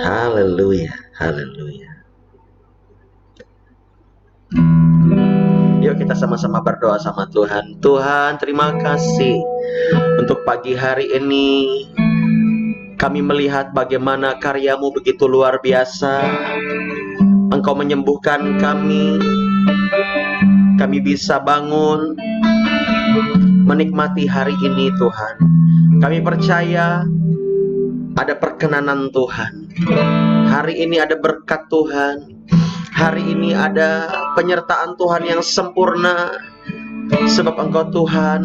Haleluya, haleluya. Yuk kita sama-sama berdoa sama Tuhan. Tuhan, terima kasih untuk pagi hari ini. Kami melihat bagaimana karya-Mu begitu luar biasa. Engkau menyembuhkan kami. Kami bisa bangun menikmati hari ini, Tuhan. Kami percaya ada perkenanan Tuhan. Hari ini ada berkat Tuhan. Hari ini ada penyertaan Tuhan yang sempurna. Sebab Engkau Tuhan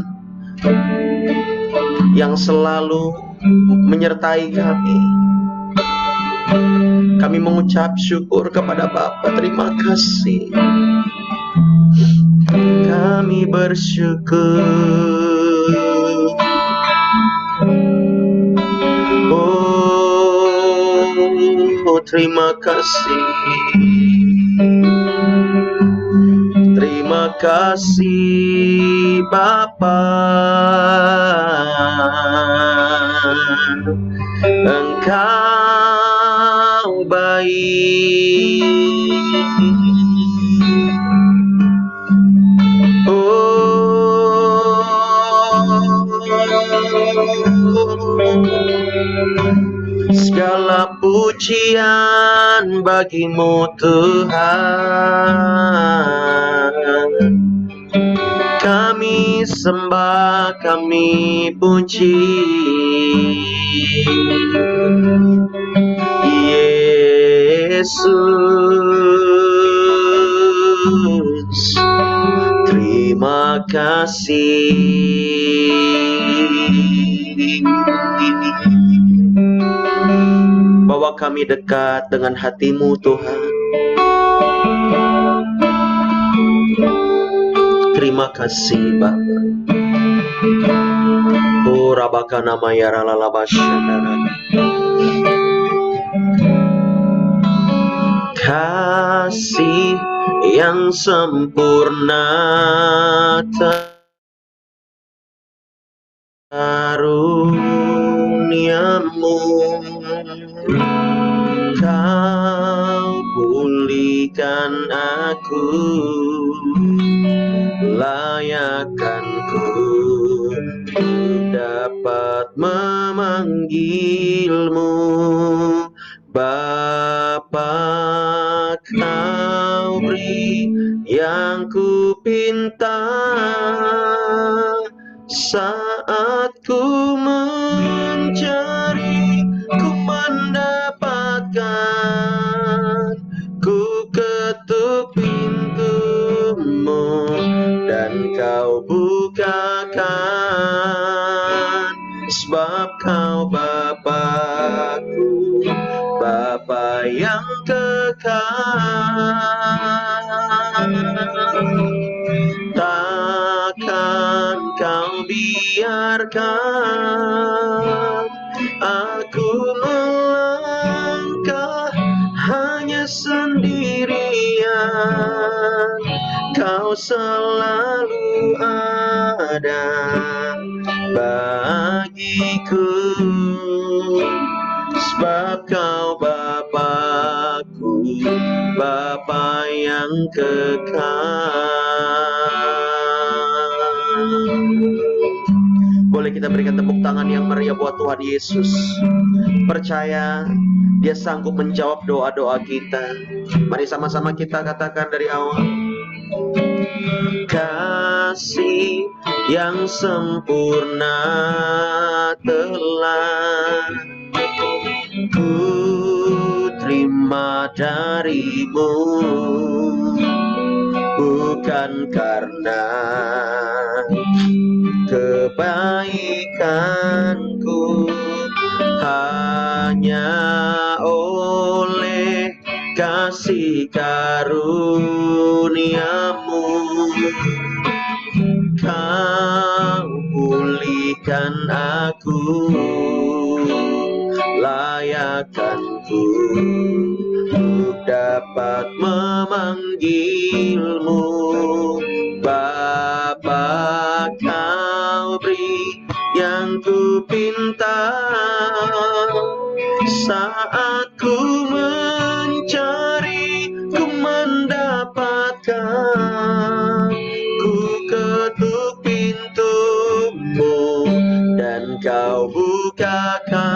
yang selalu menyertai kami. Kami mengucap syukur kepada Bapa. Terima kasih. Kami bersyukur. Oh, terima kasih. Terima kasih Bapa. Engkau baik. Segala pujian bagimu Tuhan. Kami sembah, kami puji Yesus. Terima kasih. Bawa kami dekat dengan hati-Mu Tuhan. Terima kasih Bapa. Oh Rabakana Mayara Lalabashandara. Kasih yang sempurna karuniamu, Kau pulihkan aku, layakkanku dapat memanggilmu Bapa. Kau beri yang ku pinta saat ku mencari, ku mendapatkan. Ku ketuk pintumu dan Kau bukakan. Sebab Kau Bapa-Ku, Bapa yang kekal. Takkan Kau biarkan aku melangkah hanya sendirian. Kau selalu ada bagiku. Sebab Kau Bapa-Ku, Bapa yang kekal. Boleh kita berikan tepuk tangan yang meriah buat Tuhan Yesus. Percaya Dia sanggup menjawab doa-doa kita. Mari sama-sama kita katakan dari awal. Kasih yang sempurna telah ku terima dari-Mu, bukan karena kebaikanku, hanya oleh kasih karunia-Mu Kau pulihkan aku, layakkanku untuk dapat memanggil-Mu Bapa. Kau beri yang ku pinta Saat ku mencari, ku mendapatkan. Ku ketuk pintumu dan kau bukakan.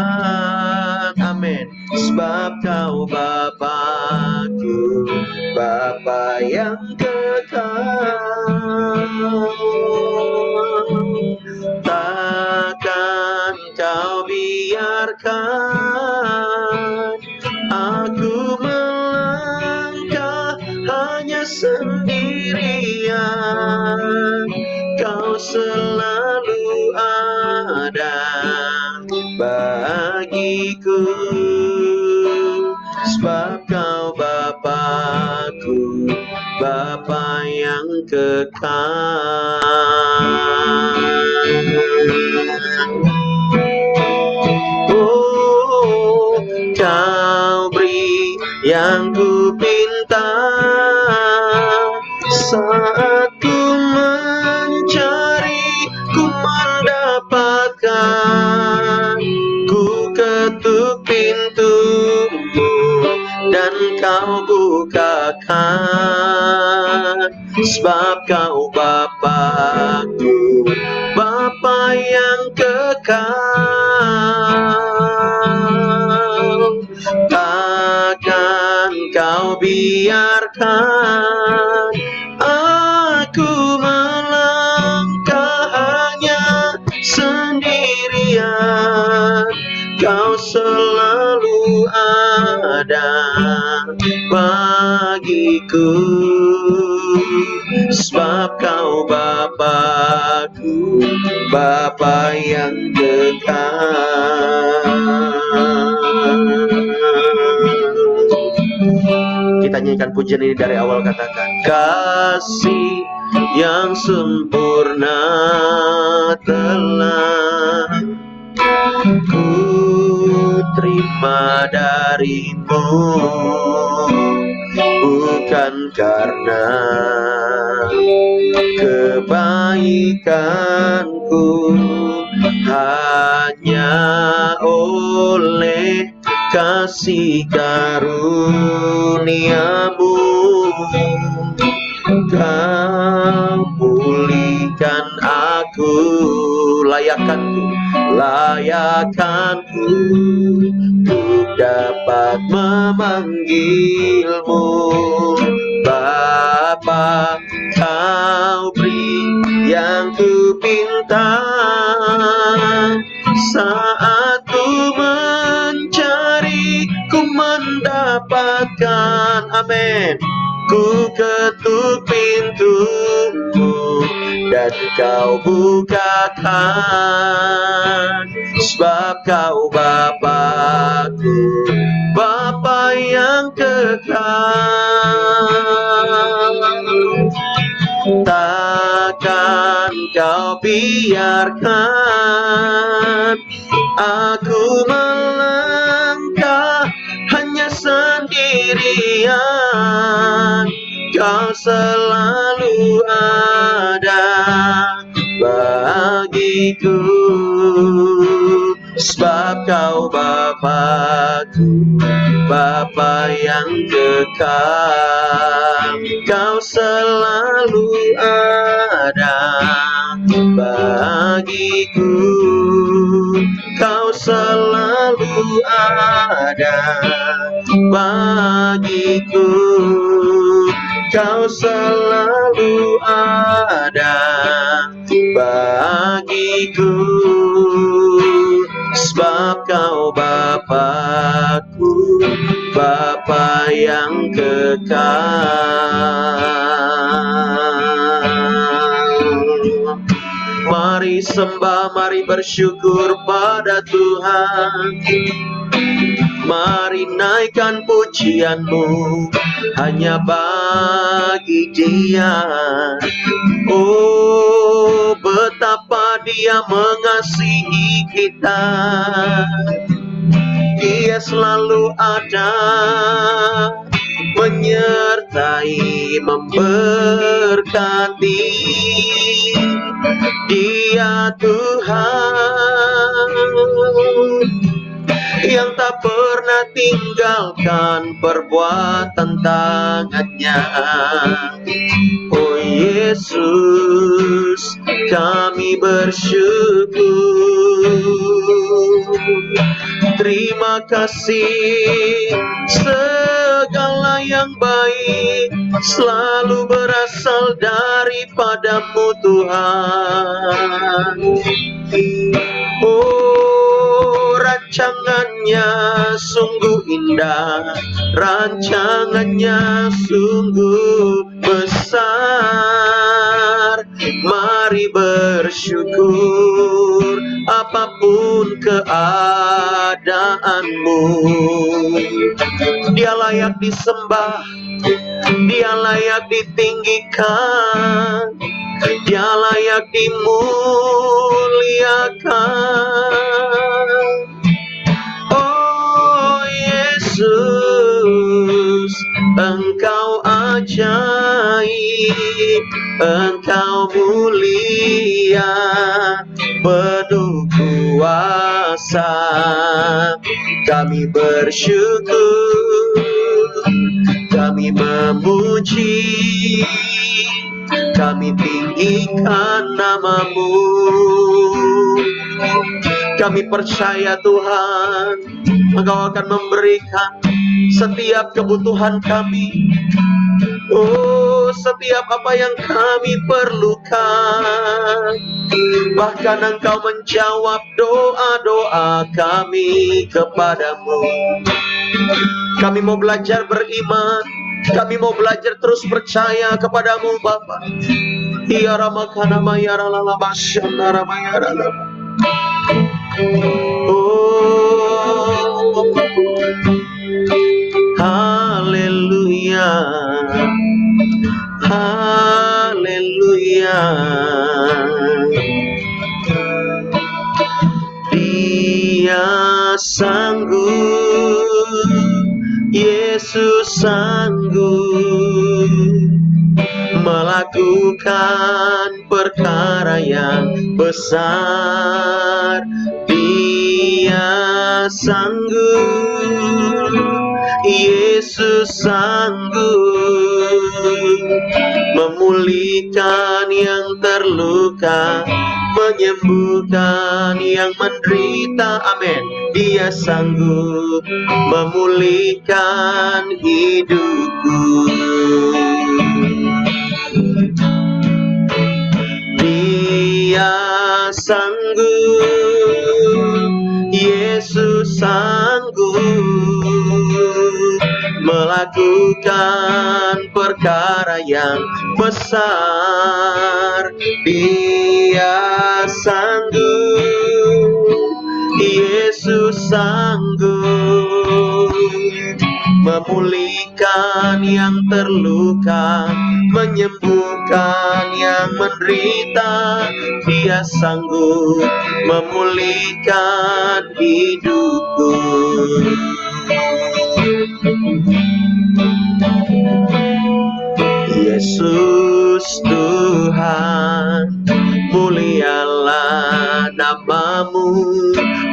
Amin. Sebab kau Bapakku, Bapa yang kekal. Takkan kau biarkan aku melangkah hanya sendirian. Kau selalu ada bagiku, sebab kau Bapakku, Bapa yang kekal. Oh, kau beri yang ku pinta. Saat ku mencari, ku mendapatkan. Ku ketuk pintumu dan kau bukakan. Sebab kau Bapakku, Bapa yang kekal. Takkan kau biarkan aku melangkah hanya sendirian. Kau selalu ada bagiku, sebab kau Bapakku, Bapa yang kekal. Kita nyanyikan pujian ini dari awal, katakan. Kasih yang sempurna telah ku terima darimu, bukan karena kebaikanku, hanya oleh kasih karuniamu. Kau pulihkan aku, layakanku untuk dapat memanggilmu Bapa. Kau beri yang ku pinta. Saat ku mencari, ku mendapatkan. Amin. Ku ketuk pintumu dan kau bukakan. Sebab kau Bapakku, Bapa yang kekal. Takkan kau biarkan aku melangkah hanya sendirian. Kau selalu ada bagiku, sebab kau Bapakku, Bapa yang kekal. Kau selalu ada bagiku, kau selalu ada bagiku, kau selalu ada bagiku, sebab kau Bapakku, Bapa yang kekal. Mari sembah, mari bersyukur pada Tuhan. Mari naikkan pujianmu hanya bagi Dia. Oh, betapa Dia mengasihi kita. Dia selalu ada, menyertai, memberkati. Dia Tuhan yang tak pernah tinggalkan perbuatan tangannya. Oh Yesus, kami bersyukur. Terima kasih, segala yang baik selalu berasal daripadamu Tuhan. Oh, rancangannya sungguh indah, rancangannya sungguh besar. Mari bersyukur apapun keadaanmu. Dia layak disembah, Dia layak ditinggikan, Dia layak dimuliakan. Oh Yesus, Engkau ajaib, Engkau mulia, penuh kuasa. Kami bersyukur, kami memuji, kami tinggikan namamu. Kami percaya Tuhan, Engkau akan memberikan setiap kebutuhan kami. Oh, setiap apa yang kami perlukan. Bahkan Engkau menjawab doa-doa kami kepadamu. Kami mau belajar beriman, kami mau belajar terus percaya kepadamu Bapa. Ya Ramakana Mayara Lala Masyana Ramayara Lala. Oh, haleluya, haleluya. Dia sanggup, Yesus sanggup melakukan perkara yang besar. Dia sanggup, Yesus sanggup memulihkan yang terluka, menyembuhkan yang menderita. Amin. Dia sanggup memulihkan hidupku. Dia sanggup, Yesus sanggup melakukan perkara yang besar. Dia sanggup, Yesus sanggup memulihkan yang terluka, menyembuhkan yang menderita. Dia sanggup memulihkan hidupku. Yesus Tuhan, mulialah namamu.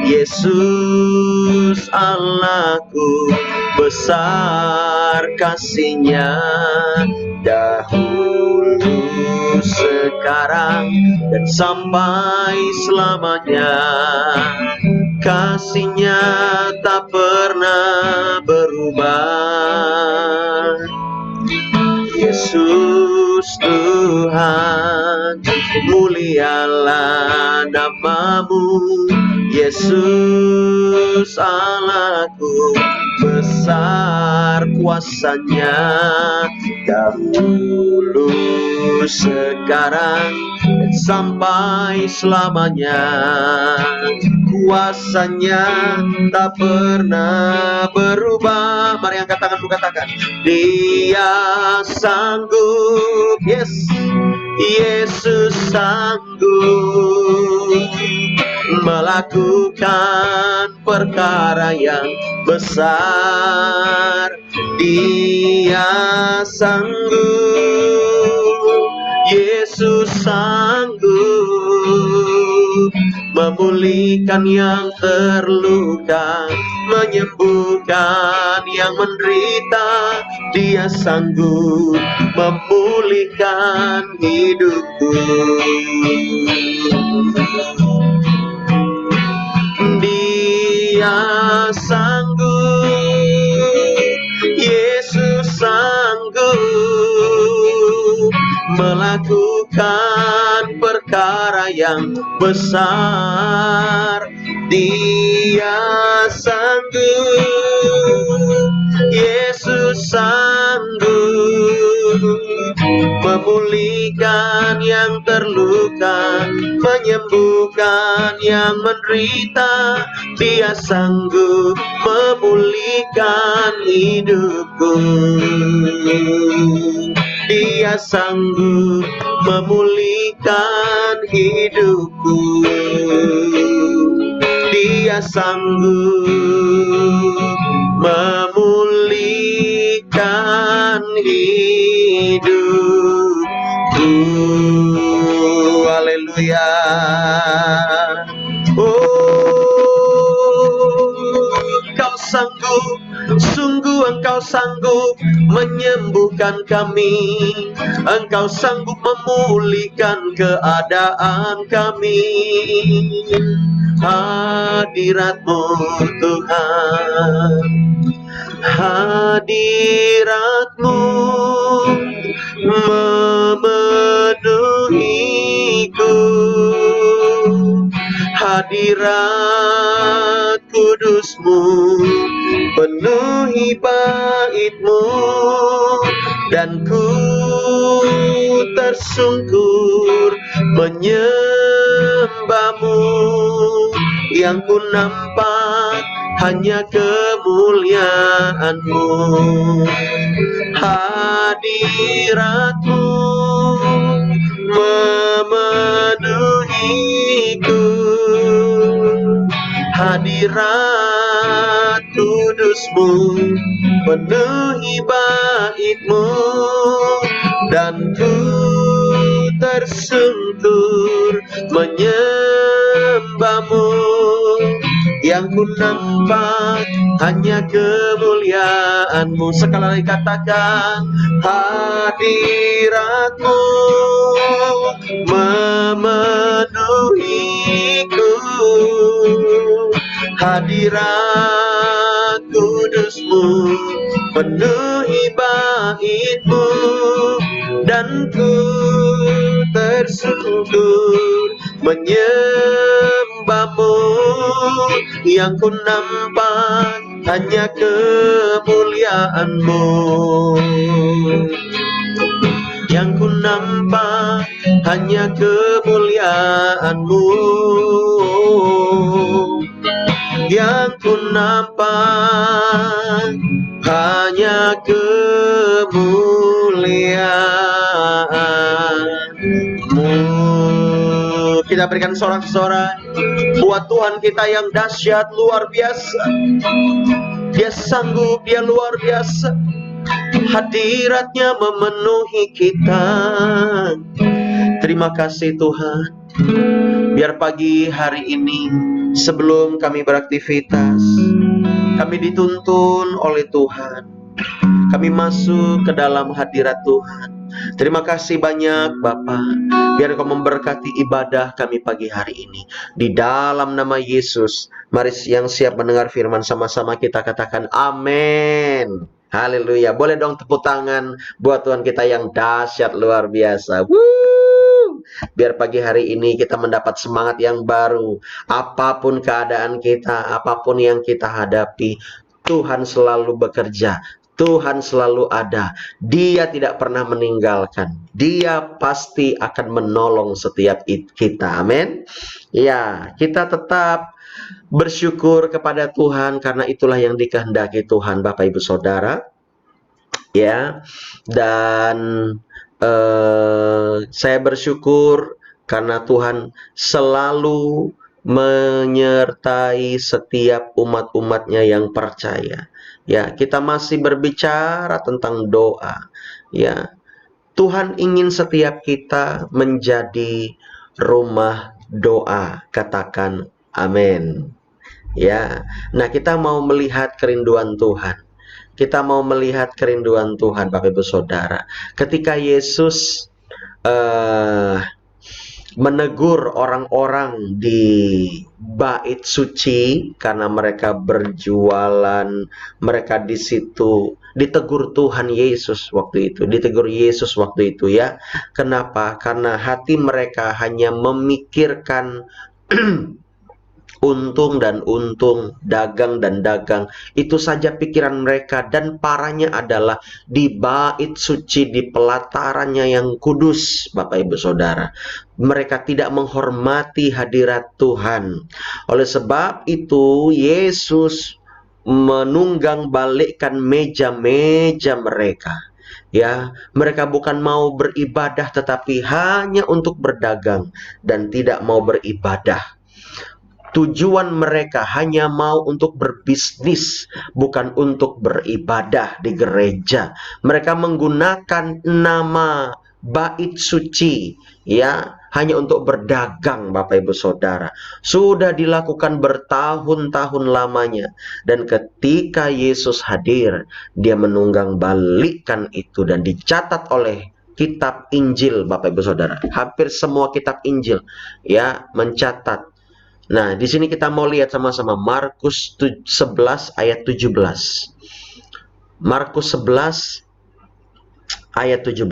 Yesus Allahku, besar kasih-Nya, dahulu, sekarang, dan sampai selamanya. Kasih-Nya tak pernah berubah. Yesus Tuhan, mulialah namamu. Yesus Allahku, besar kuasa-Nya, dahulu, sekarang, dan sampai selamanya. Kuasa-Nya tak pernah berubah. Mari angkat tanganmu, katakan, Dia sanggup. Yes, Yesus sanggup melakukan perkara yang besar. Dia sanggup, Yesus sanggup memulihkan yang terluka, menyembuhkan yang menderita. Dia sanggup memulihkan hidupku. Dia sanggup, Yesus sanggup melakukan perkara yang besar. Dia sanggup, Yesus sanggup memulihkan yang terluka, menyembuhkan yang menderita. Dia sanggup memulihkan hidupku. Dia sanggup memulihkan hidupku. Dia sanggup memulihkan hidupku. Haleluya. Engkau sanggup, sungguh Engkau sanggup menyembuhkan kami. Engkau sanggup memulihkan keadaan kami. Hadirat-Mu Tuhan, hadirat-Mu memenuhiku. Hadirat kudus-Mu penuhi bait-Mu, dan ku tersungkur menyembah-Mu. Yang ku nampak hanya kemuliaan-Mu. Hadirat-Mu memenuhiku. Hadirat kudus-Mu penuhi bait-Mu, dan ku tersungkur menyembah-Mu. Yang ku nampak hanya kemuliaan-Mu. Sekali lagi katakan, hadirat-Mu memenuhiku. Hadirat kudus-Mu penuhi bait-Mu, dan ku tersungkur menyembah-Mu. Yang ku nampak hanya kemuliaan-Mu. Yang ku nampak hanya kemuliaan-Mu. Yang ku nampak hanya kemuliaan-Mu. Kita berikan sorak-sorai buat Tuhan kita yang dahsyat, luar biasa. Dia sanggup, Dia luar biasa. Hadirat-Nya memenuhi kita. Terima kasih Tuhan. Biar pagi hari ini, sebelum kami beraktivitas, kami dituntun oleh Tuhan. Kami masuk ke dalam hadirat Tuhan. Terima kasih banyak Bapa. Biar Kau memberkati ibadah kami pagi hari ini. Di dalam nama Yesus, mari yang siap mendengar firman sama-sama kita katakan amin. Haleluya. Boleh dong tepuk tangan buat Tuhan kita yang dahsyat luar biasa. Woo! Biar pagi hari ini kita mendapat semangat yang baru. Apapun keadaan kita, apapun yang kita hadapi, Tuhan selalu bekerja. Tuhan selalu ada. Dia tidak pernah meninggalkan. Dia pasti akan menolong setiap kita. Amin. Ya, kita tetap bersyukur kepada Tuhan karena itulah yang dikehendaki Tuhan, Bapak Ibu Saudara. Ya. Dan saya bersyukur karena Tuhan selalu menyertai setiap umat-umatnya yang percaya. Ya, kita masih berbicara tentang doa. Ya, Tuhan ingin setiap kita menjadi rumah doa. Katakan amin. Ya. Nah, kita mau melihat kerinduan Tuhan. Kita mau melihat kerinduan Tuhan, Bapak Ibu Saudara. Ketika Yesus menegur orang-orang di bait suci karena mereka berjualan, mereka di situ ditegur Tuhan Yesus waktu itu, ditegur Yesus waktu itu ya. Kenapa? Karena hati mereka hanya memikirkan untung dan untung, dagang dan dagang. Itu saja pikiran mereka, dan parahnya adalah di bait suci, di pelatarannya yang kudus, Bapak Ibu Saudara. Mereka tidak menghormati hadirat Tuhan. Oleh sebab itu, Yesus menunggang balikkan meja-meja mereka. Ya, mereka bukan mau beribadah tetapi hanya untuk berdagang dan tidak mau beribadah. Tujuan mereka hanya mau untuk berbisnis, bukan untuk beribadah di gereja. Mereka menggunakan nama bait suci, ya, hanya untuk berdagang, Bapak Ibu Saudara. Sudah dilakukan bertahun-tahun lamanya. Dan ketika Yesus hadir, dia menunggang balikkan itu dan dicatat oleh kitab Injil, Bapak Ibu Saudara. Hampir semua kitab Injil, ya, mencatat. Nah, di sini kita mau lihat sama-sama Markus 11 ayat 17. Markus 11 ayat 17.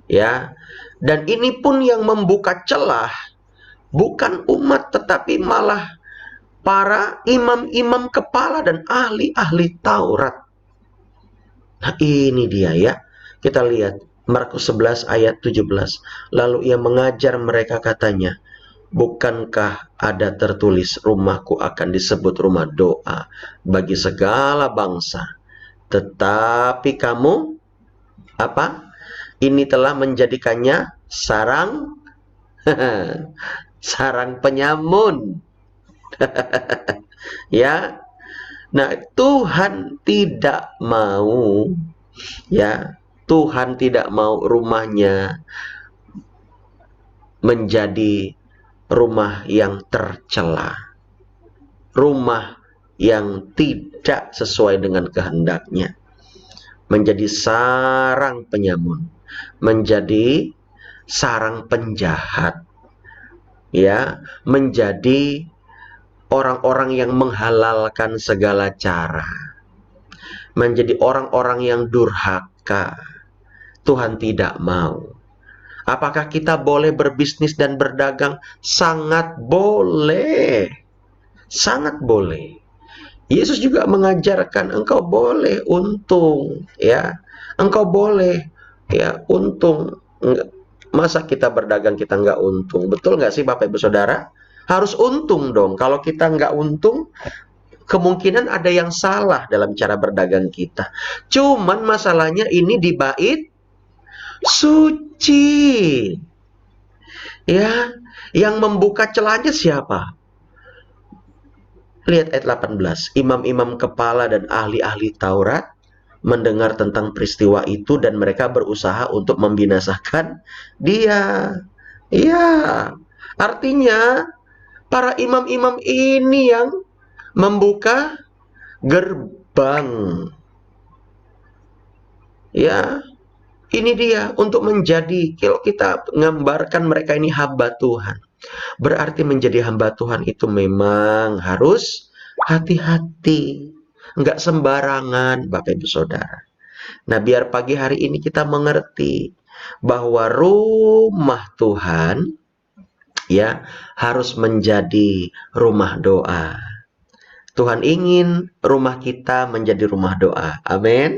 Ya. Dan ini pun yang membuka celah bukan umat tetapi malah para imam-imam kepala dan ahli-ahli Taurat. Nah, ini dia ya. Kita lihat Markus 11 ayat 17. Lalu ia mengajar mereka, katanya, bukankah ada tertulis, rumahku akan disebut rumah doa bagi segala bangsa, tetapi kamu apa? Ini telah menjadikannya sarang sarang penyamun. Ya. Nah, Tuhan tidak mau, ya, Tuhan tidak mau rumahnya menjadi rumah yang tercela, rumah yang tidak sesuai dengan kehendaknya, menjadi sarang penyamun, menjadi sarang penjahat, ya, menjadi orang-orang yang menghalalkan segala cara, menjadi orang-orang yang durhaka. Tuhan tidak mau. Apakah kita boleh berbisnis dan berdagang? Sangat boleh. Sangat boleh. Yesus juga mengajarkan engkau boleh untung, ya. Engkau boleh, ya, untung. Masa kita berdagang kita nggak untung? Betul nggak sih Bapak Ibu Saudara? Harus untung dong. Kalau kita nggak untung, kemungkinan ada yang salah dalam cara berdagang kita. Cuman masalahnya ini di bait suci. Ya, yang membuka celahnya siapa? Lihat ayat 18. Imam-imam kepala dan ahli-ahli Taurat mendengar tentang peristiwa itu dan mereka berusaha untuk membinasakan dia. Ya, artinya para imam-imam ini yang membuka gerbang. Ya, ini dia untuk menjadi, kalau kita menggambarkan mereka ini hamba Tuhan, berarti menjadi hamba Tuhan itu memang harus hati-hati, nggak sembarangan, Bapak Ibu Saudara. Nah, biar pagi hari ini kita mengerti bahwa rumah Tuhan, ya, harus menjadi rumah doa. Tuhan ingin rumah kita menjadi rumah doa. Amin.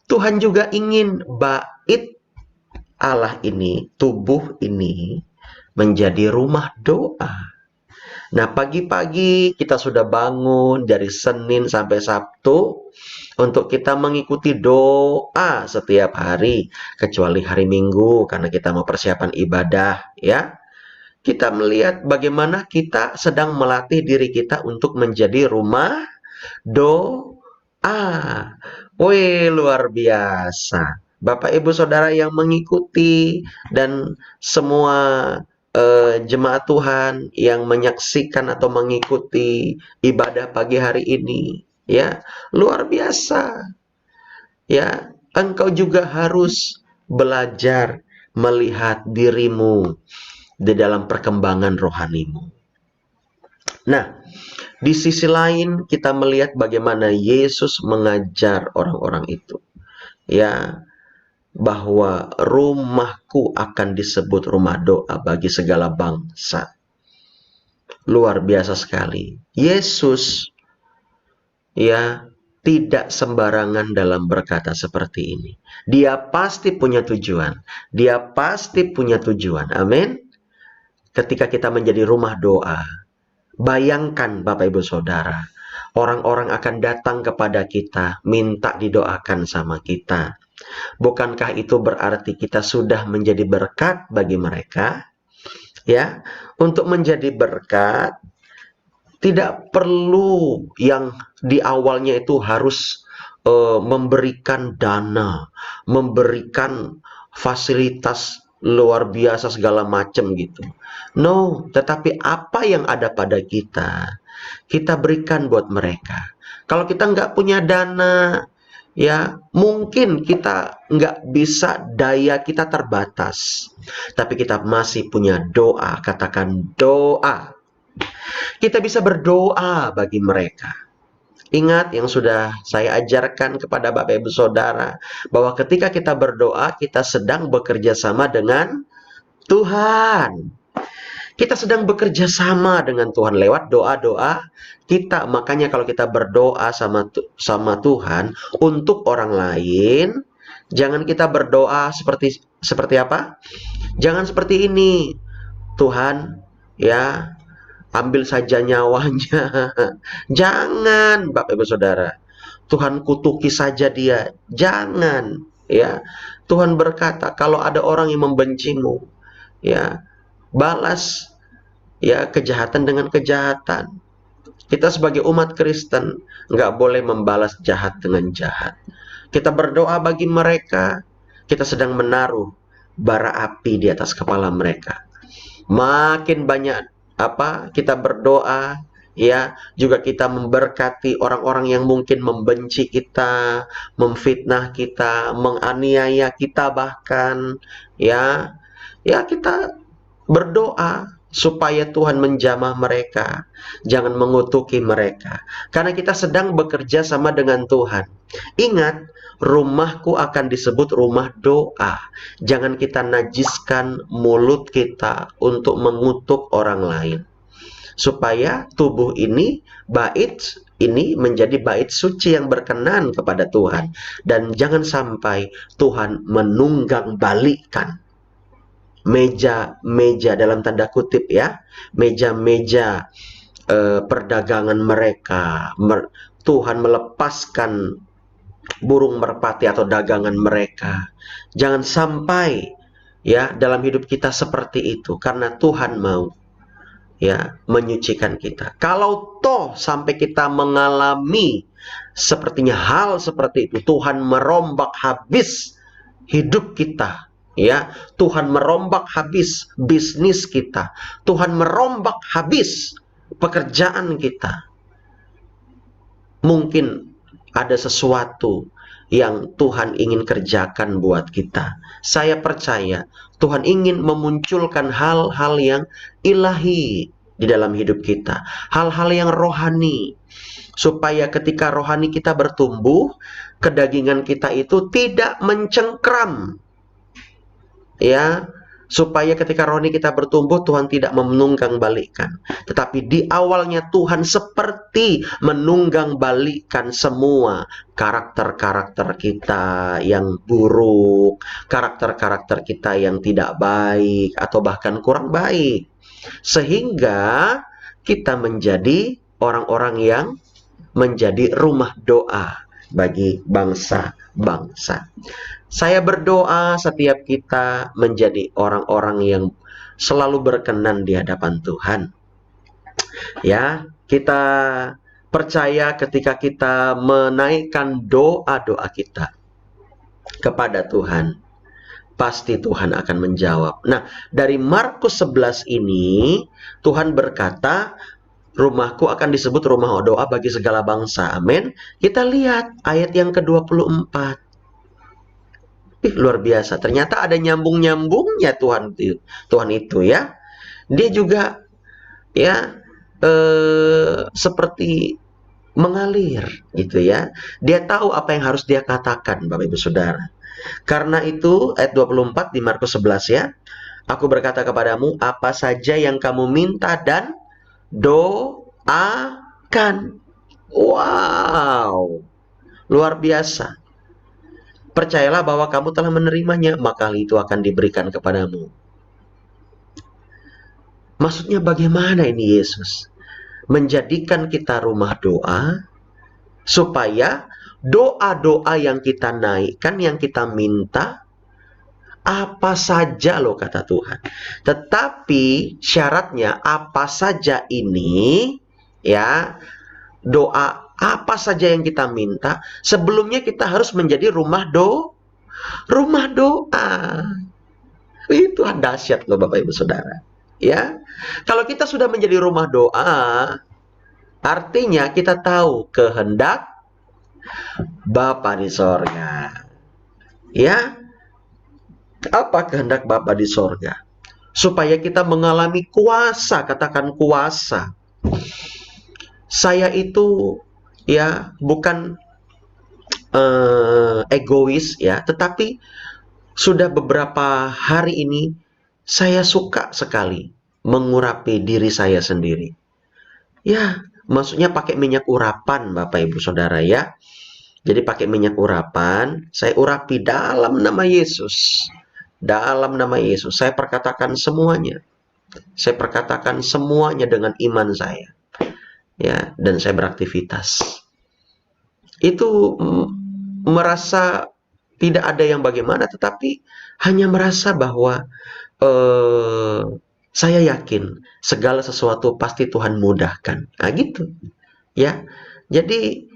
Tuhan juga ingin bait Allah ini, tubuh ini, menjadi rumah doa. Nah, pagi-pagi kita sudah bangun dari Senin sampai Sabtu untuk kita mengikuti doa setiap hari, kecuali hari Minggu karena kita mau persiapan ibadah, ya. Kita melihat bagaimana kita sedang melatih diri kita untuk menjadi rumah doa. Wih, luar biasa. Bapak Ibu Saudara yang mengikuti dan semua jemaat Tuhan yang menyaksikan atau mengikuti ibadah pagi hari ini, ya, luar biasa. Ya, engkau juga harus belajar melihat dirimu di dalam perkembangan rohanimu. Nah, di sisi lain kita melihat bagaimana Yesus mengajar orang-orang itu, ya, bahwa rumahku akan disebut rumah doa bagi segala bangsa. Luar biasa sekali. Yesus, ya, tidak sembarangan dalam berkata seperti ini. Dia pasti punya tujuan. Dia pasti punya tujuan. Amin. Ketika kita menjadi rumah doa, bayangkan Bapak Ibu Saudara, orang-orang akan datang kepada kita, minta didoakan sama kita. Bukankah itu berarti kita sudah menjadi berkat bagi mereka? Ya, untuk menjadi berkat, tidak perlu yang di awalnya itu harus memberikan dana, memberikan fasilitas luar biasa segala macam gitu. No, tetapi apa yang ada pada kita, kita berikan buat mereka. Kalau kita nggak punya dana, ya mungkin kita nggak bisa, daya kita terbatas. Tapi kita masih punya doa, katakan doa. Kita bisa berdoa bagi mereka. Ingat yang sudah saya ajarkan kepada Bapak Ibu Saudara, bahwa ketika kita berdoa, kita sedang bekerja sama dengan Tuhan. Kita sedang bekerja sama dengan Tuhan lewat doa-doa kita. Makanya kalau kita berdoa sama Tuhan untuk orang lain, jangan kita berdoa seperti apa? Jangan seperti ini. Tuhan, ya, ambil saja nyawanya. Jangan, Bapak Ibu Saudara. Tuhan kutuki saja dia. Jangan, ya. Tuhan berkata, kalau ada orang yang membencimu, ya, balas, ya, kejahatan dengan kejahatan. Kita sebagai umat Kristen nggak boleh membalas jahat dengan jahat. Kita berdoa bagi mereka, kita sedang menaruh bara api di atas kepala mereka. Makin banyak kita berdoa, ya, juga kita memberkati orang-orang yang mungkin membenci kita, memfitnah kita, menganiaya kita bahkan, ya, kita berdoa supaya Tuhan menjamah mereka, jangan mengutuki mereka, karena kita sedang bekerja sama dengan Tuhan. Ingat, rumahku akan disebut rumah doa. Jangan kita najiskan mulut kita untuk mengutuk orang lain, supaya tubuh ini, bait ini menjadi bait suci yang berkenan kepada Tuhan. Dan jangan sampai Tuhan menunggang balikkan meja-meja dalam tanda kutip, ya, meja-meja perdagangan mereka. Tuhan melepaskan burung merpati atau dagangan mereka. Jangan sampai, ya, dalam hidup kita seperti itu, karena Tuhan mau, ya, menyucikan kita. Kalau toh sampai kita mengalami sepertinya hal seperti itu, Tuhan merombak habis hidup kita. Ya, Tuhan merombak habis bisnis kita. Tuhan merombak habis pekerjaan kita. Mungkin ada sesuatu yang Tuhan ingin kerjakan buat kita. Saya percaya Tuhan ingin memunculkan hal-hal yang ilahi di dalam hidup kita. Hal-hal yang rohani. Supaya ketika rohani kita bertumbuh, kedagingan kita itu tidak mencengkram. Ya, supaya ketika rohani kita bertumbuh, Tuhan tidak menunggang balikkan. Tetapi di awalnya Tuhan seperti menunggang balikkan semua karakter-karakter kita yang buruk, karakter-karakter kita yang tidak baik atau bahkan kurang baik, sehingga kita menjadi orang-orang yang menjadi rumah doa bagi bangsa-bangsa. Saya berdoa setiap kita menjadi orang-orang yang selalu berkenan di hadapan Tuhan. Ya, kita percaya ketika kita menaikkan doa-doa kita kepada Tuhan, pasti Tuhan akan menjawab. Nah, dari Markus 11 ini, Tuhan berkata, rumahku akan disebut rumah doa bagi segala bangsa. Amin. Kita lihat ayat yang ke-24. Luar biasa. Ternyata ada nyambung-nyambungnya Tuhan itu ya. Dia juga ya seperti mengalir gitu ya. Dia tahu apa yang harus dia katakan, Bapak Ibu Saudara. Karena itu ayat 24 di Markus 11 ya. Aku berkata kepadamu, apa saja yang kamu minta dan doakan. Wow, luar biasa. Percayalah bahwa kamu telah menerimanya, maka hal itu akan diberikan kepadamu. Maksudnya bagaimana ini Yesus? Menjadikan kita rumah doa, supaya doa-doa yang kita naikkan, yang kita minta, apa saja loh kata Tuhan. Tetapi syaratnya apa saja ini, ya, doa apa saja yang kita minta, sebelumnya kita harus menjadi rumah doa. Itu dahsyat loh Bapak Ibu Saudara. Ya, kalau kita sudah menjadi rumah doa, artinya kita tahu kehendak Bapa di sorga. Ya, apa kehendak Bapa di sorga? Supaya kita mengalami kuasa, katakan kuasa. Saya itu ya bukan egois ya, tetapi sudah beberapa hari ini saya suka sekali mengurapi diri saya sendiri. Ya, maksudnya pakai minyak urapan Bapak Ibu Saudara ya. Jadi pakai minyak urapan, saya urapi dalam nama Yesus. Dalam nama Yesus, saya perkatakan semuanya. Saya perkatakan semuanya dengan iman saya. Ya, dan saya beraktivitas. Itu merasa tidak ada yang bagaimana, tetapi hanya merasa bahwa saya yakin segala sesuatu pasti Tuhan mudahkan. Nah, gitu. Ya. Jadi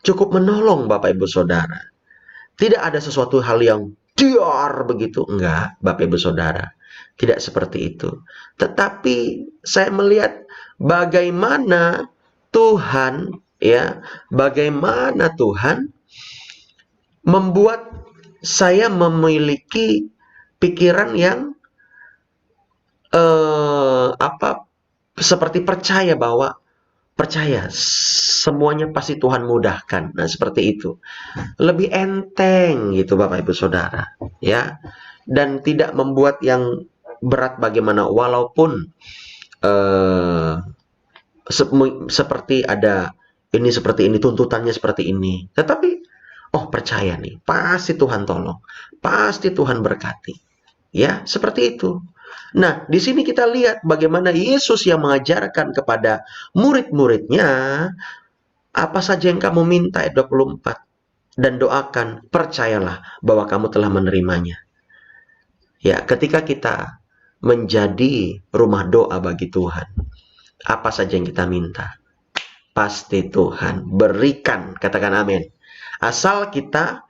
cukup menolong Bapak Ibu Saudara. Tidak ada sesuatu hal yang diar begitu, enggak, Bapak Ibu Saudara. Tidak seperti itu. Tetapi saya melihat bagaimana Tuhan ya, bagaimana Tuhan membuat saya memiliki pikiran yang seperti percaya semuanya pasti Tuhan mudahkan. Nah, seperti itu. Lebih enteng gitu Bapak Ibu Saudara, ya. Dan tidak membuat yang berat bagaimana, walaupun seperti ada ini seperti ini, tuntutannya seperti ini. Tetapi percaya nih, pasti Tuhan tolong. Pasti Tuhan berkati. Ya, seperti itu. Nah, di sini kita lihat bagaimana Yesus yang mengajarkan kepada murid-muridnya, apa saja yang kamu minta, ayat 24. Dan doakan, percayalah bahwa kamu telah menerimanya. Ya, ketika kita menjadi rumah doa bagi Tuhan, apa saja yang kita minta, pasti Tuhan berikan, katakan amin. Asal kita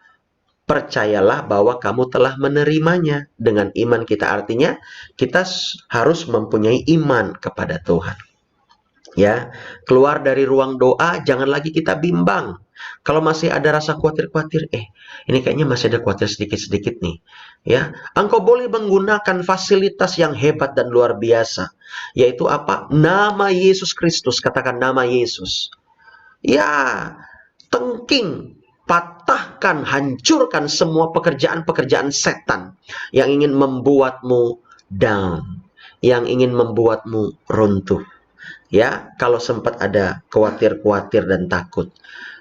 percayalah bahwa kamu telah menerimanya dengan iman kita. Artinya kita harus mempunyai iman kepada Tuhan. Ya, keluar dari ruang doa, jangan lagi kita bimbang. Kalau masih ada rasa khawatir-khawatir, ini kayaknya masih ada khawatir sedikit-sedikit nih. Ya, engkau boleh menggunakan fasilitas yang hebat dan luar biasa, yaitu apa? Nama Yesus Kristus, katakan nama Yesus. Ya, tengking, patahkan, hancurkan semua pekerjaan-pekerjaan setan yang ingin membuatmu down, yang ingin membuatmu runtuh. Ya, kalau sempat ada khawatir-khawatir dan takut,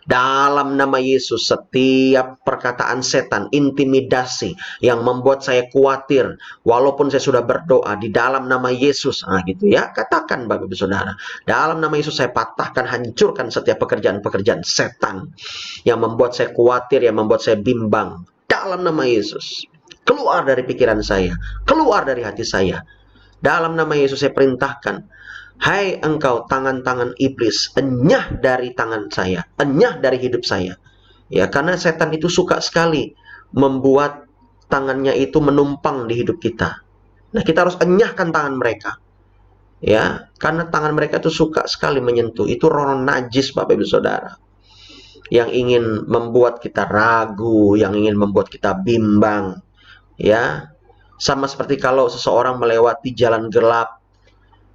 dalam nama Yesus, setiap perkataan setan, intimidasi yang membuat saya khawatir, walaupun saya sudah berdoa di dalam nama Yesus, gitu ya, katakan Bapak Ibu Saudara, dalam nama Yesus saya patahkan, hancurkan setiap pekerjaan-pekerjaan setan yang membuat saya khawatir, yang membuat saya bimbang. Dalam nama Yesus, keluar dari pikiran saya, keluar dari hati saya. Dalam nama Yesus saya perintahkan, hai engkau tangan-tangan iblis, enyah dari tangan saya, enyah dari hidup saya. Ya, karena setan itu suka sekali membuat tangannya itu menumpang di hidup kita. Nah, kita harus enyahkan tangan mereka. Ya, karena tangan mereka itu suka sekali menyentuh. Itu roh najis, Bapak Ibu Saudara. Yang ingin membuat kita ragu, yang ingin membuat kita bimbang. Ya, sama seperti kalau seseorang melewati jalan gelap,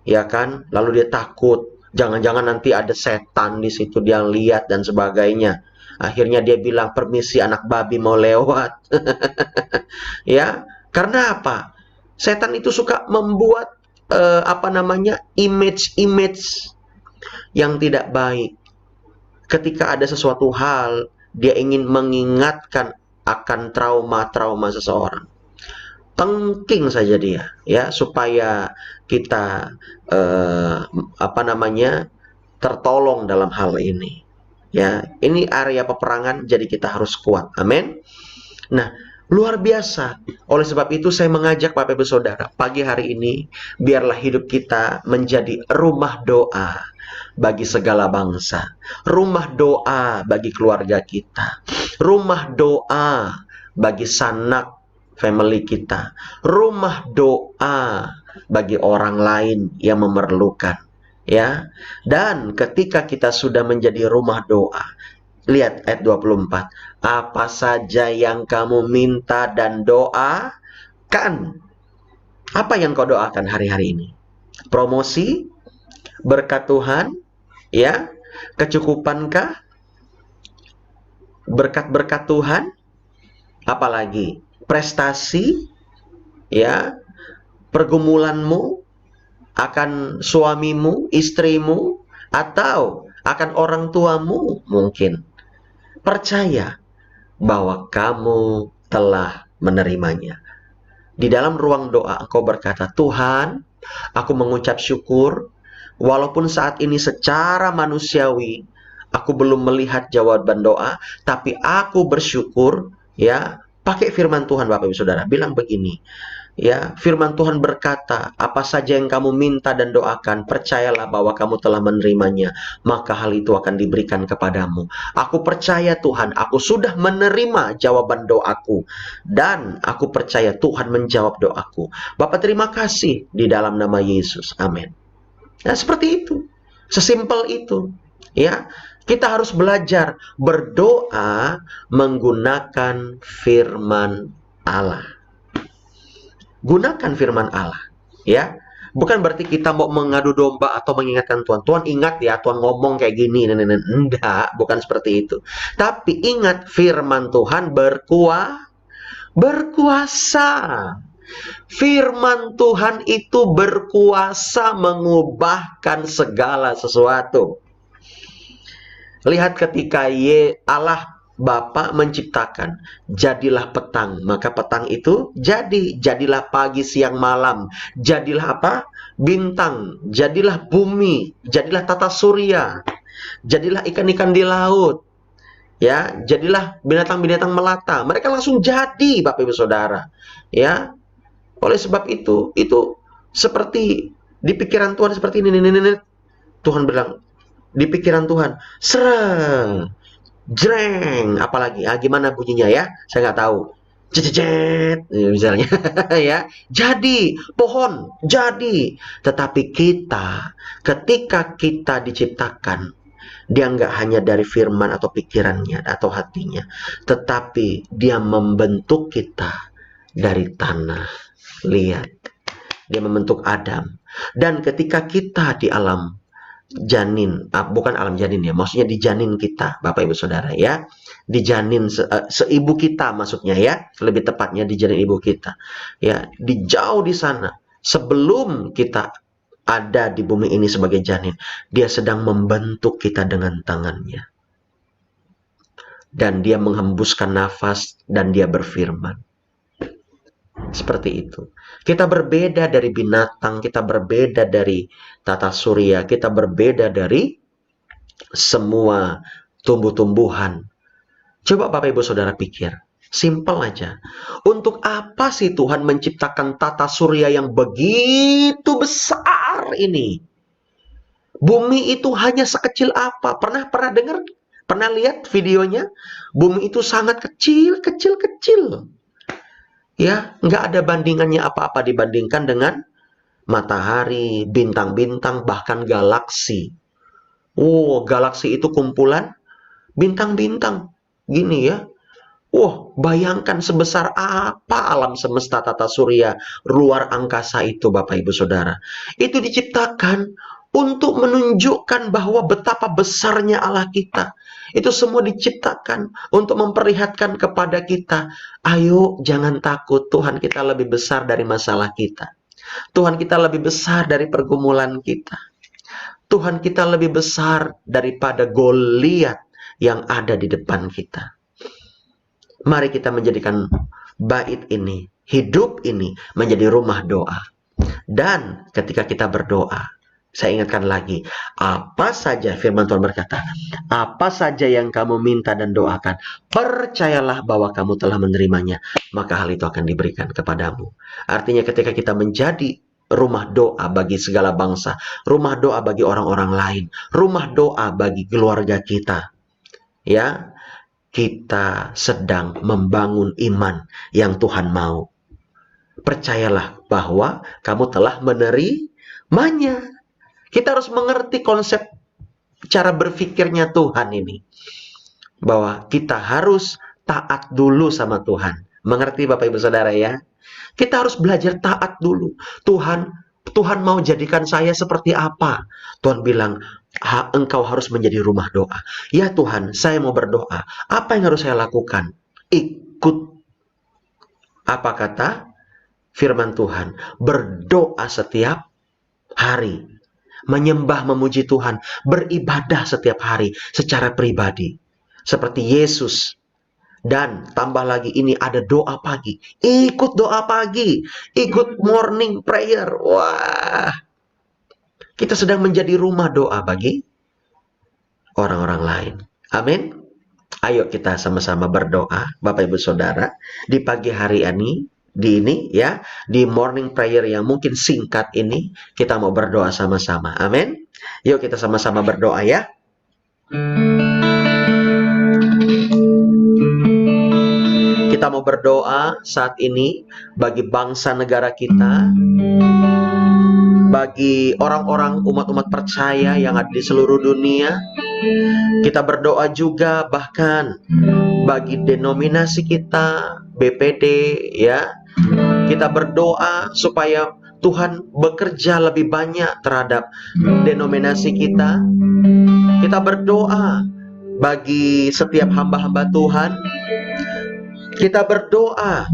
ya kan? Lalu dia takut, jangan-jangan nanti ada setan di situ, dia lihat dan sebagainya. Akhirnya dia bilang, permisi anak babi mau lewat. Ya, karena apa? Setan itu suka membuat image-image yang tidak baik. Ketika ada sesuatu hal, dia ingin mengingatkan akan trauma-trauma seseorang. Tengking saja dia, ya, supaya kita tertolong dalam hal ini. Ya, ini area peperangan, jadi kita harus kuat. Amin. Nah, luar biasa. Oleh sebab itu saya mengajak Bapak Ibu Saudara, pagi hari ini biarlah hidup kita menjadi rumah doa bagi segala bangsa. Rumah doa bagi keluarga kita. Rumah doa bagi sanak family kita. Rumah doa bagi orang lain yang memerlukan. Ya. Dan ketika kita sudah menjadi rumah doa, lihat ayat 24. Apa saja yang kamu minta dan doakan. Apa yang kau doakan hari-hari ini? Promosi? Berkat Tuhan? Ya? Kecukupankah? Berkat-berkat Tuhan? Apalagi? Prestasi? Ya? Pergumulanmu? Akan suamimu? Istrimu? Atau akan orang tuamu mungkin? Percaya bahwa kamu telah menerimanya. Di dalam ruang doa engkau berkata, Tuhan, aku mengucap syukur, walaupun saat ini secara manusiawi aku belum melihat jawaban doa, tapi aku bersyukur, ya. Pakai firman Tuhan Bapak Ibu Saudara, bilang begini, ya, firman Tuhan berkata, apa saja yang kamu minta dan doakan, percayalah bahwa kamu telah menerimanya, maka hal itu akan diberikan kepadamu. Aku percaya Tuhan, aku sudah menerima jawaban doaku, dan aku percaya Tuhan menjawab doaku. Bapak terima kasih di dalam nama Yesus. Amin. Nah, seperti itu. Sesimpel itu. Ya, kita harus belajar berdoa menggunakan firman Allah. Gunakan firman Allah, ya. Bukan berarti kita mau mengadu domba atau mengingatkan Tuhan. Tuhan ingat ya, Tuhan ngomong kayak gini. Enggak, bukan seperti itu. Tapi ingat firman Tuhan berkuasa. Firman Tuhan itu berkuasa mengubahkan segala sesuatu. Lihat ketika Allah Bapa menciptakan, jadilah petang, maka petang itu jadilah pagi, siang, malam, jadilah apa? Bintang, jadilah bumi, jadilah tata surya, jadilah ikan-ikan di laut, ya, jadilah binatang-binatang melata. Mereka langsung jadi, Bapak Ibu Saudara, ya. Oleh sebab itu seperti di pikiran Tuhan seperti ini. Tuhan bilang, di pikiran Tuhan, serang, jreng, apalagi, gimana bunyinya ya? Saya nggak tahu. Cecet, misalnya, ya. Jadi, pohon, jadi. Tetapi ketika kita diciptakan, dia nggak hanya dari firman atau pikirannya atau hatinya, tetapi dia membentuk kita dari tanah. Lihat, dia membentuk Adam. Dan ketika kita di alam janin, bukan alam janin ya, maksudnya di janin kita, Bapak Ibu Saudara ya, di janin seibu kita maksudnya ya, lebih tepatnya di janin ibu kita, ya, di jauh di sana, sebelum kita ada di bumi ini sebagai janin, dia sedang membentuk kita dengan tangannya, dan dia menghembuskan nafas dan dia berfirman. Seperti itu. Kita berbeda dari binatang, kita berbeda dari tata surya, kita berbeda dari semua tumbuh-tumbuhan. Coba Bapak Ibu Saudara pikir, simpel aja. Untuk apa sih Tuhan menciptakan tata surya yang begitu besar ini? Bumi itu hanya sekecil apa? Pernah dengar? Pernah lihat videonya? Bumi itu sangat kecil. Ya, nggak ada bandingannya apa-apa dibandingkan dengan matahari, bintang-bintang, bahkan galaksi. Galaksi itu kumpulan bintang-bintang. Gini ya. Bayangkan sebesar apa alam semesta tata surya luar angkasa itu, Bapak Ibu Saudara. Itu diciptakan untuk menunjukkan bahwa betapa besarnya Allah kita. Itu semua diciptakan untuk memperlihatkan kepada kita, ayo jangan takut, Tuhan kita lebih besar dari masalah kita. Tuhan kita lebih besar dari pergumulan kita. Tuhan kita lebih besar daripada Goliat yang ada di depan kita. Mari kita menjadikan bait ini, hidup ini menjadi rumah doa. Dan ketika kita berdoa, saya ingatkan lagi, apa saja firman Tuhan berkata, apa saja yang kamu minta dan doakan, percayalah bahwa kamu telah menerimanya, maka hal itu akan diberikan kepadamu. Artinya ketika kita menjadi rumah doa bagi segala bangsa, rumah doa bagi orang-orang lain, rumah doa bagi keluarga kita, ya, kita sedang membangun iman yang Tuhan mau. Percayalah bahwa kamu telah menerimanya. Kita harus mengerti konsep cara berpikirnya Tuhan ini. Bahwa kita harus taat dulu sama Tuhan. Mengerti Bapak Ibu Saudara ya? Kita harus belajar taat dulu. Tuhan mau jadikan saya seperti apa? Tuhan bilang, engkau harus menjadi rumah doa. Ya Tuhan, saya mau berdoa. Apa yang harus saya lakukan? Ikut. Apa kata firman Tuhan? Berdoa setiap hari. Menyembah, memuji Tuhan. Beribadah setiap hari secara pribadi. Seperti Yesus. Dan tambah lagi ini ada doa pagi. Ikut doa pagi. Ikut morning prayer. Wah. Kita sedang menjadi rumah doa bagi orang-orang lain. Amin. Ayo kita sama-sama berdoa, Bapak Ibu Saudara, di pagi hari ini, di morning prayer yang mungkin singkat ini, kita mau berdoa sama-sama. Amin. Yuk kita sama-sama berdoa ya. Kita mau berdoa saat ini bagi bangsa negara kita, bagi orang-orang umat-umat percaya yang ada di seluruh dunia. Kita berdoa juga bahkan bagi denominasi kita, BPD ya. Kita berdoa supaya Tuhan bekerja lebih banyak terhadap denominasi kita. Kita berdoa bagi setiap hamba-hamba Tuhan. Kita berdoa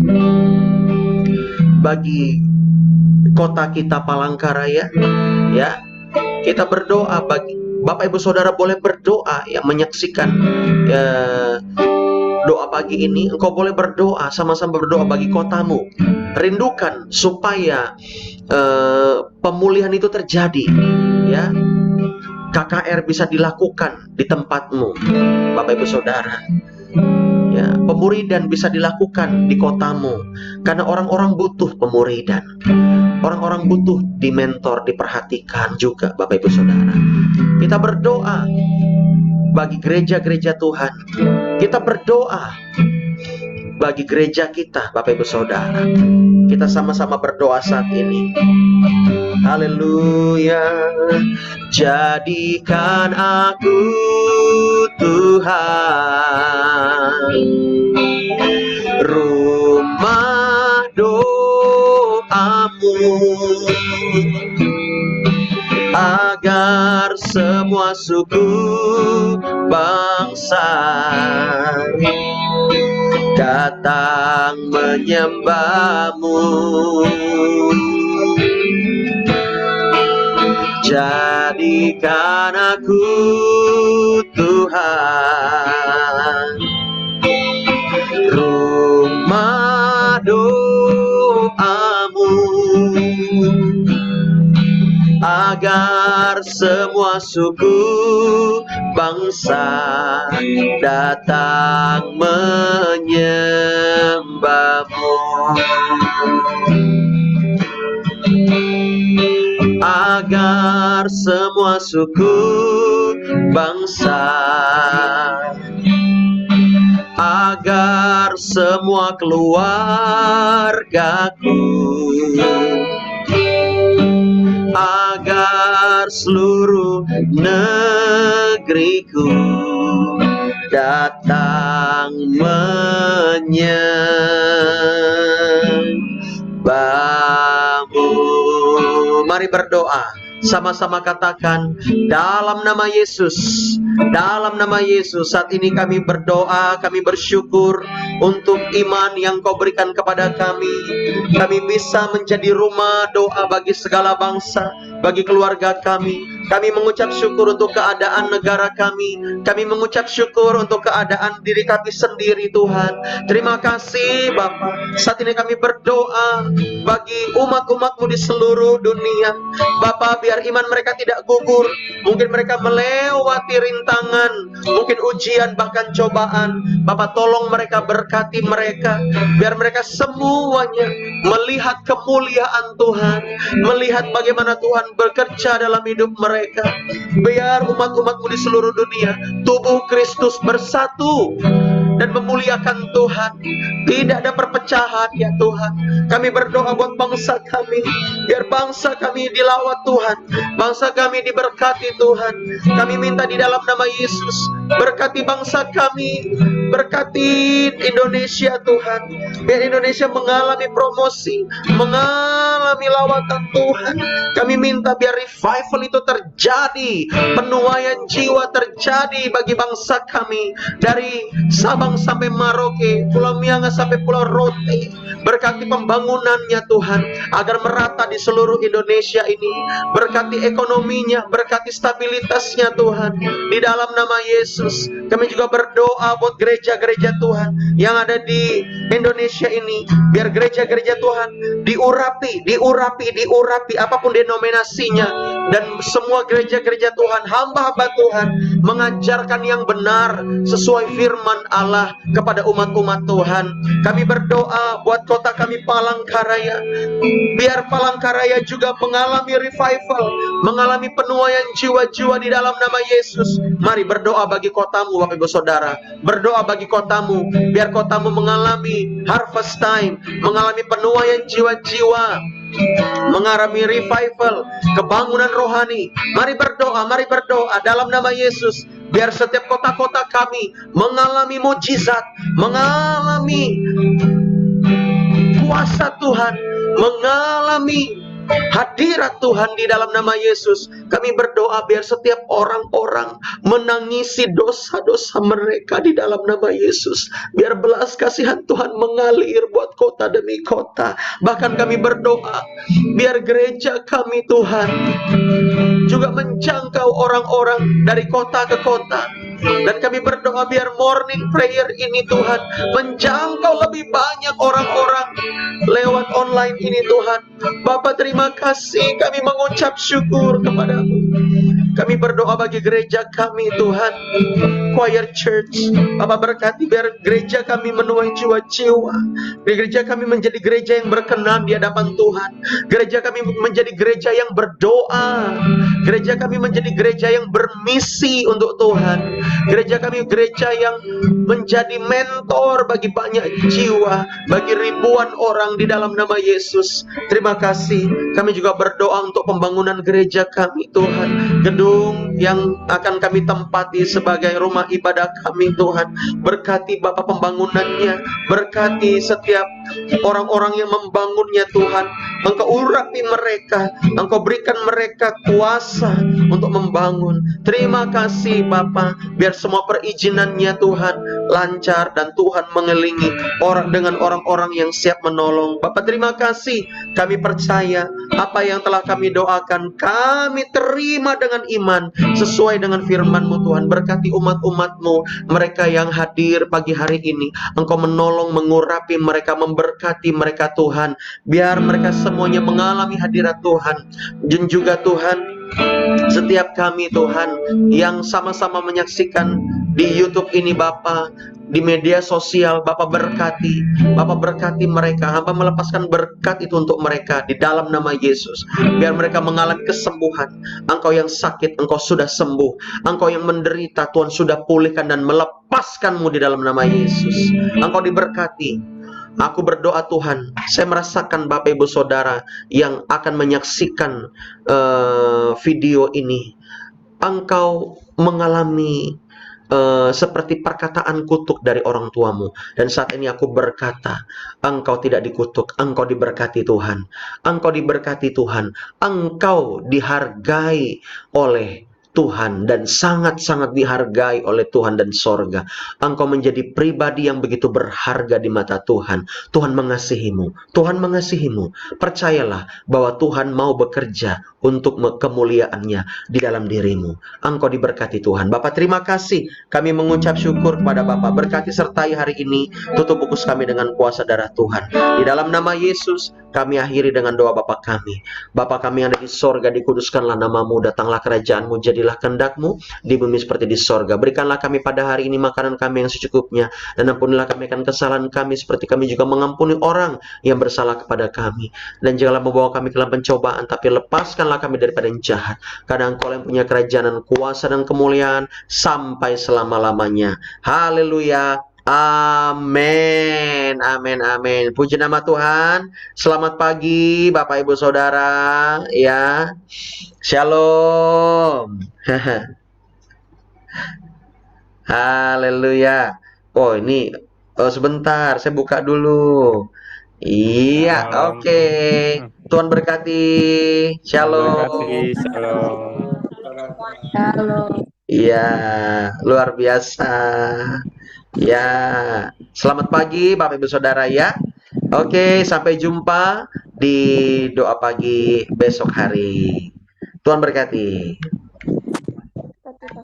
bagi kota kita Palangkaraya ya. Kita berdoa bagi Bapak Ibu Saudara, boleh berdoa yang menyaksikan doa pagi ini. Engkau boleh berdoa, sama-sama berdoa bagi kotamu. Rindukan supaya pemulihan itu terjadi ya. KKR bisa dilakukan di tempatmu Bapak Ibu Saudara ya. Pemuridan bisa dilakukan di kotamu, karena orang-orang butuh pemuridan. Orang-orang butuh dimentor, diperhatikan juga Bapak Ibu Saudara. Kita berdoa bagi gereja-gereja Tuhan. Kita berdoa bagi gereja kita Bapak Ibu Saudara. Kita sama-sama berdoa saat ini. Haleluya. Jadikan aku Tuhan rumah doamu, agar semua suku bangsa datang menyembahmu. Jadikan aku Tuhan rumah doamu, agar semua suku bangsa datang menyembahmu. Agar semua suku bangsa, agar semua keluargaku, agar seluruh negeriku datang menyembahmu. Mari berdoa, sama-sama katakan, dalam nama Yesus, dalam nama Yesus, saat ini kami berdoa, kami bersyukur untuk iman yang Kau berikan kepada kami. Kami bisa menjadi rumah doa bagi segala bangsa, bagi keluarga kami. Kami mengucap syukur untuk keadaan negara kami. Kami mengucap syukur untuk keadaan diri kami sendiri, Tuhan. Terima kasih Bapa. Saat ini kami berdoa bagi umat-umat-Mu di seluruh dunia. Bapa, biar iman mereka tidak gugur. Mungkin mereka melewati rintangan, mungkin ujian, bahkan cobaan. Bapa, tolong mereka, berkati mereka. Biar mereka semuanya melihat kemuliaan Tuhan, melihat bagaimana Tuhan bekerja dalam hidup mereka. Biar umat-umat-Mu di seluruh dunia, tubuh Kristus bersatu dan memuliakan Tuhan. Tidak ada perpecahan ya Tuhan. Kami berdoa buat bangsa kami, biar bangsa kami dilawat Tuhan, bangsa kami diberkati Tuhan. Kami minta di dalam nama Yesus, berkati bangsa kami, berkati Indonesia Tuhan. Biar Indonesia mengalami promosi, mengalami lawatan Tuhan. Kami minta biar revival itu terjadi, penuaian jiwa terjadi bagi bangsa kami, dari Sabang sampai Merauke, Pulau Miangas sampai Pulau Rote. Berkati pembangunannya Tuhan, agar merata di seluruh Indonesia ini. Berkati ekonominya, berkati stabilitasnya Tuhan. Di dalam nama Yesus, kami juga berdoa buat gereja-gereja Tuhan yang ada di Indonesia ini. Biar gereja-gereja Tuhan diurapi, apapun denominasinya. Dan semua gereja-gereja Tuhan, hamba-hamba Tuhan, mengajarkan yang benar sesuai firman Allah kepada umat-umat Tuhan. Kami berdoa buat kota kami Palangkaraya. Biar Palangkaraya juga mengalami revival, mengalami penuaian jiwa-jiwa di dalam nama Yesus. Mari berdoa bagi kotamu Bapak Ibu Saudara. Berdoa bagi kotamu, biar kotamu mengalami harvest time, mengalami penuaian jiwa-jiwa, mengalami revival, kebangunan rohani. Mari berdoa dalam nama Yesus. Biar setiap kota-kota kami mengalami mujizat, mengalami kuasa Tuhan, mengalami hadirat Tuhan di dalam nama Yesus. Kami berdoa biar setiap orang-orang menangisi dosa-dosa mereka di dalam nama Yesus. Biar belas kasihan Tuhan mengalir buat kota demi kota. Bahkan kami berdoa biar gereja kami Tuhan juga menjangkau orang-orang dari kota ke kota. Dan kami berdoa biar morning prayer ini Tuhan menjangkau lebih banyak orang-orang lewat online ini Tuhan. Bapa, terima kasih, kami mengucap syukur kepadamu. Kami berdoa bagi gereja kami Tuhan, Choir Church. Bapa, berkati biar gereja kami menuai jiwa-jiwa. Gereja kami menjadi gereja yang berkenan di hadapan Tuhan. Gereja kami menjadi gereja yang berdoa. Gereja kami menjadi gereja yang bermisi untuk Tuhan. Gereja kami gereja yang menjadi mentor bagi banyak jiwa, bagi ribuan orang di dalam nama Yesus. Terima kasih. Kami juga berdoa untuk pembangunan gereja kami Tuhan, gedung yang akan kami tempati sebagai rumah ibadah kami Tuhan. Berkati Bapa pembangunannya, berkati setiap orang-orang yang membangunnya Tuhan. Engkau urapi mereka, Engkau berikan mereka kuasa untuk membangun. Terima kasih Bapa, biar semua perizinannya Tuhan lancar dan Tuhan mengelilingi orang dengan orang-orang yang siap menolong. Bapa, terima kasih. Kami percaya apa yang telah kami doakan, kami terima dengan iman sesuai dengan firman-Mu Tuhan. Berkati umat-umat-Mu, mereka yang hadir pagi hari ini. Engkau menolong, mengurapi mereka, memberkati mereka Tuhan. Biar mereka semuanya mengalami hadirat Tuhan. Dan juga Tuhan, setiap kami Tuhan yang sama-sama menyaksikan di YouTube ini Bapa, di media sosial, Bapak berkati mereka. Hamba melepaskan berkat itu untuk mereka di dalam nama Yesus. Biar mereka mengalami kesembuhan. Engkau yang sakit, Engkau sudah sembuh. Engkau yang menderita, Tuhan sudah pulihkan dan melepaskanmu di dalam nama Yesus. Engkau diberkati. Aku berdoa Tuhan, saya merasakan Bapak Ibu Saudara yang akan menyaksikan video ini. Engkau mengalami seperti perkataan kutuk dari orang tuamu. Dan saat ini aku berkata, engkau tidak dikutuk, engkau diberkati Tuhan. Engkau diberkati Tuhan. Engkau dihargai oleh Tuhan dan sangat-sangat dihargai oleh Tuhan dan sorga. Engkau menjadi pribadi yang begitu berharga di mata Tuhan. Tuhan mengasihimu. Tuhan mengasihimu. Percayalah bahwa Tuhan mau bekerja untuk kemuliaannya di dalam dirimu. Engkau diberkati Tuhan. Bapak terima kasih. Kami mengucap syukur kepada Bapak. Berkati sertai hari ini. Tutup fokus kami dengan kuasa darah Tuhan. Di dalam nama Yesus kami akhiri dengan doa Bapa kami. Bapa kami yang ada di sorga, dikuduskanlah namamu, datanglah kerajaanmu, jadilah kehendakmu di bumi seperti di sorga. Berikanlah kami pada hari ini makanan kami yang secukupnya, dan ampunilah kami akan kesalahan kami seperti kami juga mengampuni orang yang bersalah kepada kami. Dan janganlah membawa kami ke dalam pencobaan, tapi lepaskanlah kami daripada yang jahat. Karena Engkau yang punya kerajaan dan kuasa dan kemuliaan sampai selama-lamanya. Haleluya. Amin, amin, amin. Puji nama Tuhan. Selamat pagi, Bapak Ibu Saudara. Ya, Shalom. Haleluya. Oh ini, sebentar, saya buka dulu. Iya, oke. Tuhan berkati. Shalom. Shalom. Iya, luar biasa. Ya, selamat pagi Bapak Ibu Saudara ya. Oke, sampai jumpa di doa pagi besok hari. Tuhan berkati.